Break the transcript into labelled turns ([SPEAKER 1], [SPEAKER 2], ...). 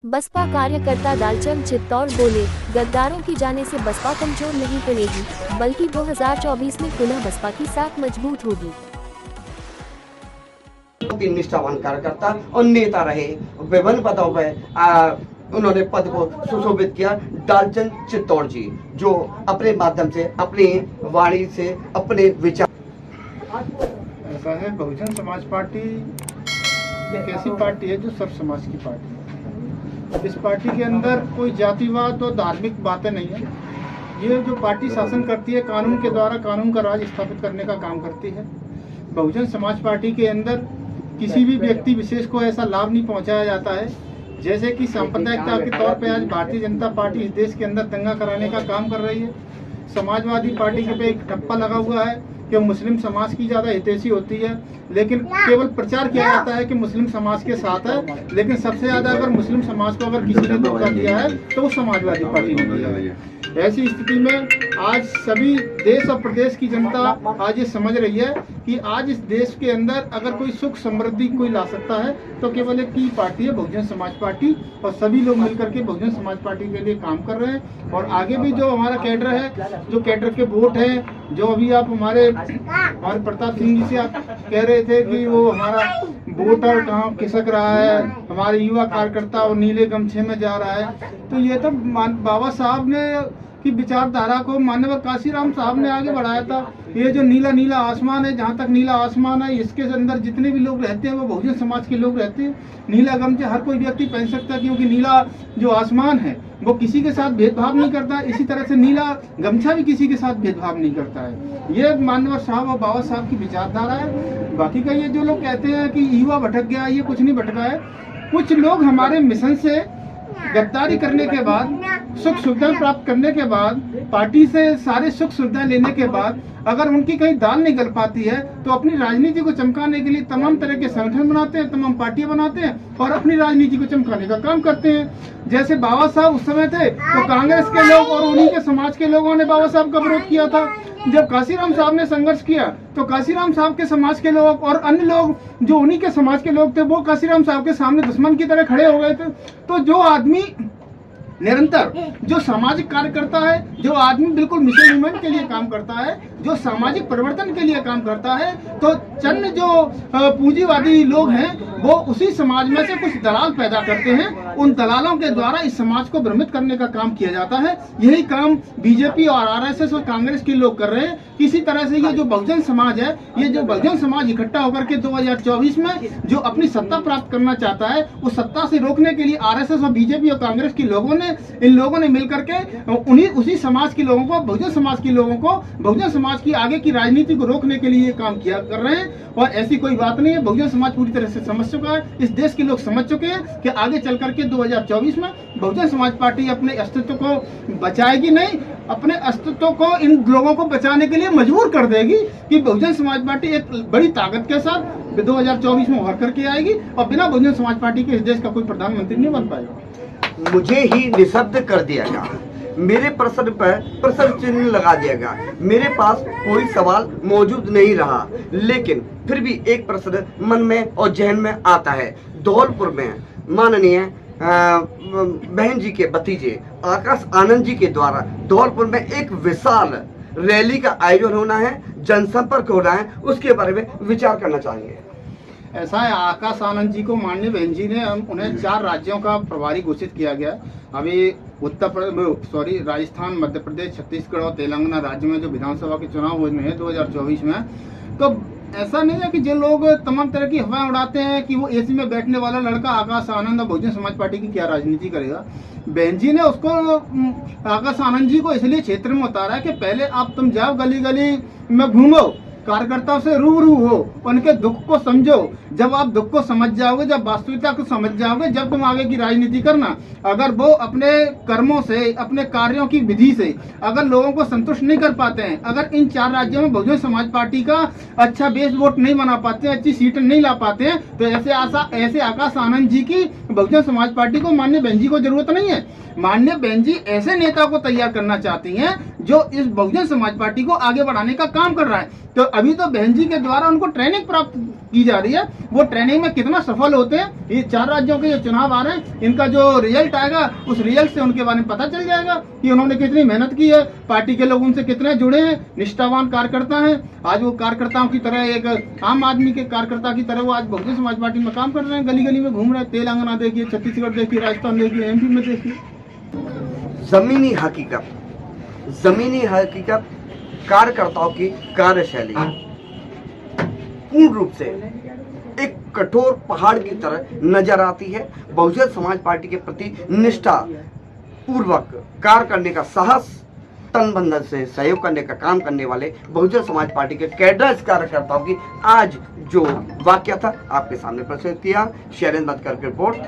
[SPEAKER 1] बसपा कार्यकर्ता दालचंद चित्तौड़ बोले, गद्दारों की जाने से बसपा कमजोर नहीं पड़ेगी, बल्कि 2024 में पुनः बसपा की साख मजबूत होगी।
[SPEAKER 2] निष्ठावान कार्यकर्ता और नेता रहे, विभिन्न पदों पर उन्होंने पद को सुशोभित किया। दालचंद चित्तौड़ जी जो अपने माध्यम से, अपनी वाणी से, अपने विचार।
[SPEAKER 3] ऐसा है, बहुजन समाज पार्टी एक ऐसी पार्टी है जो सब समाज की पार्टी है। इस पार्टी के अंदर कोई जातिवाद और धार्मिक बातें नहीं है। ये जो पार्टी शासन करती है, कानून के द्वारा कानून का राज स्थापित करने का काम करती है। बहुजन समाज पार्टी के अंदर किसी भी व्यक्ति विशेष को ऐसा लाभ नहीं पहुंचाया जाता है जैसे कि सांप्रदायिकता के तौर पे आज भारतीय जनता पार्टी इस देश के अंदर दंगा कराने का काम कर रही है। समाजवादी पार्टी के पे एक ठप्पा लगा हुआ है कि मुस्लिम समाज की ज़्यादा हितैषी होती है, लेकिन केवल प्रचार किया जाता है कि मुस्लिम समाज के साथ है, लेकिन सबसे ज़्यादा अगर मुस्लिम समाज को अगर किसी ने धोखा दिया है तो वो समाजवादी पार्टी होती है। ऐसी स्थिति में आज सभी देश और प्रदेश की जनता आज ये समझ रही है कि आज इस देश के अंदर अगर कोई सुख समृद्धि कोई ला सकता है तो केवल एक ही पार्टी है, बहुजन समाज पार्टी, और सभी लोग मिलकर के बहुजन समाज पार्टी के लिए काम कर रहे हैं। और आगे भी जो हमारा कैडर है, जो कैडर के वोट हैं, जो अभी आप हमारे प्रताप सिंह जी से आप कह रहे थे कि वो हमारा वोटर कहाँ खिसक रहा है, हमारे युवा कार्यकर्ता और नीले गमछे में जा रहा है, तो ये तो बाबा साहब ने की विचारधारा को माननीय काशीराम साहब ने आगे बढ़ाया था। ये जो नीला नीला आसमान है, जहाँ तक नीला आसमान है, इसके अंदर जितने भी लोग रहते हैं वो बहुजन समाज के लोग रहते हैं। नीला गमछा हर कोई व्यक्ति पहन सकता है, क्योंकि नीला जो आसमान है वो किसी के साथ भेदभाव नहीं करता। इसी तरह से नीला गमछा भी किसी के साथ भेदभाव नहीं करता है। ये माननीय साहब और बाबा साहब की विचारधारा है। बाकी का ये जो लोग कहते हैं कि युवा भटक गया, ये कुछ नहीं भटका है। कुछ लोग हमारे मिशन से गद्दारी करने के बाद, सुख सुविधाएं प्राप्त करने के बाद, पार्टी से सारे सुख सुविधाएं लेने के बाद अगर उनकी कहीं दाल नहीं गल पाती है तो अपनी राजनीति को चमकाने के लिए तमाम तरह के संगठन बनाते हैं, तमाम पार्टियां बनाते हैं और अपनी राजनीति को चमकाने का काम करते हैं। जैसे बाबा साहब उस समय थे तो कांग्रेस के लोग और उन्हीं के समाज के लोगों ने बाबा साहब का विरोध किया था। जब काशीराम साहब ने संघर्ष किया तो काशीराम साहब के समाज के लोग और अन्य लोग जो उन्हीं के समाज के लोग थे वो काशीराम साहब के सामने दुश्मन की तरह खड़े हो गए थे। तो जो आदमी निरंतर, जो सामाजिक कार्यकर्ता है, जो आदमी बिल्कुल मिशन मूवमेंट के लिए काम करता है, जो सामाजिक परिवर्तन के लिए काम करता है, तो चंद जो पूंजीवादी लोग हैं वो उसी समाज में से कुछ दलाल पैदा करते हैं। उन दलालों के द्वारा इस समाज को भ्रमित करने का काम किया जाता है। यही काम बीजेपी और आरएसएस और कांग्रेस के लोग कर रहे हैं। किसी तरह से ये जो बहुजन समाज है, ये जो बहुजन समाज इकट्ठा होकर के 2024 में जो अपनी सत्ता प्राप्त करना चाहता है, उस सत्ता से रोकने के लिए आरएसएस और बीजेपी और कांग्रेस के लोगों ने, इन लोगों ने मिलकर के उसी समाज के लोगों को, बहुजन समाज के लोगों को, बहुजन समाज की आगे की राजनीति को रोकने के लिए काम किया कर रहे हैं। और ऐसी कोई बात नहीं है। बहुजन समाज पूरी तरह से समझ चुका है, इस देश के लोग समझ चुके हैं कि आगे चल करके 2024 में बहुजन समाज पार्टी अपने अस्तित्व को बचाएगी नहीं, अपने अस्तित्व को इन लोगों को बचाने के लिए मजबूर कर देगी कि बहुजन समाज पार्टी एक बड़ी ताकत के साथ 2024 में उभर करके आएगी और बिना बहुजन समाज पार्टी के इस देश का कोई प्रधानमंत्री नहीं बन पाएगा।
[SPEAKER 2] मुझे ही निशब्द कर दिया गया, मेरे प्रश्न पर प्रश्न चिन्ह लगा दिया गया, मेरे पास कोई सवाल मौजूद नहीं रहा। लेकिन फिर भी एक प्रश्न मन में और जहन में आता है। धौलपुर में माननीय बहन जी के भतीजे आकाश आनंद जी के द्वारा धौलपुर में एक विशाल रैली का आयोजन होना है, जनसंपर्क होना है, उसके बारे में विचार करना चाहेंगे।
[SPEAKER 3] ऐसा है, आकाश आनंद जी को माननीय बहन जी ने उन्हें 4 राज्यों का प्रभारी घोषित किया गया। अभी राजस्थान, मध्य प्रदेश, छत्तीसगढ़ और तेलंगाना राज्य में जो विधानसभा के चुनाव होने हैं 2024 में, तो ऐसा नहीं है कि जो लोग तमाम तरह की हवाएं उड़ाते हैं कि वो एसी में बैठने वाला लड़का आकाश आनंद और बहुजन समाज पार्टी की क्या राजनीति करेगा। बहन जी ने उसको, आकाश आनंद जी को इसलिए क्षेत्र में उतारा है कि पहले तुम जाओ गली गली में घूमो, कार्यकर्ताओं से रूबरू हो, उनके दुख को समझो। जब आप दुख को समझ जाओगे, जब वास्तविकता को समझ जाओगे, जब तुम आगे की राजनीति करना। अगर वो अपने कर्मों से, अपने कार्यों की विधि से अगर लोगों को संतुष्ट नहीं कर पाते हैं, अगर इन 4 राज्यों में बहुजन समाज पार्टी का अच्छा बेस वोट नहीं बना पाते हैं, अच्छी सीटें नहीं ला पाते हैं, तो ऐसे आकाश आनंद जी की बहुजन समाज पार्टी को, माननीय बहन जी को जरूरत नहीं है। माननीय बहन जी ऐसे नेता को तैयार करना चाहती हैं जो इस बहुजन समाज पार्टी को आगे बढ़ाने का काम कर रहा है। तो अभी तो बहन जी के द्वारा उनको ट्रेनिंग प्राप्त की जा रही है, वो ट्रेनिंग में कितना सफल होते हैं। ये 4 राज्यों के जो चुनाव आ रहे हैं, इनका जो रिजल्ट आएगा उस रिजल्ट से उनके बारे में पता चल जाएगा कि उन्होंने कितनी मेहनत की है, पार्टी के लोग उनसे कितने जुड़े हैं, निष्ठावान कार्यकर्ता हैं। आज वो कार्यकर्ताओं की तरह, एक आम आदमी के कार्यकर्ता की तरह वो आज बहुजन समाज पार्टी में काम कर रहे हैं, गली गली में घूम रहे हैं। तेलंगाना देखिए, छत्तीसगढ़ देखिए, राजस्थान देखिए, MP में देखिए।
[SPEAKER 2] जमीनी हकीकत कार्यकर्ताओं की कार्यशैली पूर्ण रूप से एक कठोर पहाड़ की तरह नजर आती है। बहुजन समाज पार्टी के प्रति निष्ठा पूर्वक कार्य करने का साहस, तन बंधन से सहयोग करने का काम करने वाले बहुजन समाज पार्टी के कैडर कार्यकर्ताओं की आज जो वाकया था आपके सामने प्रस्तुत किया। शेयर एंड बात करके रिपोर्ट।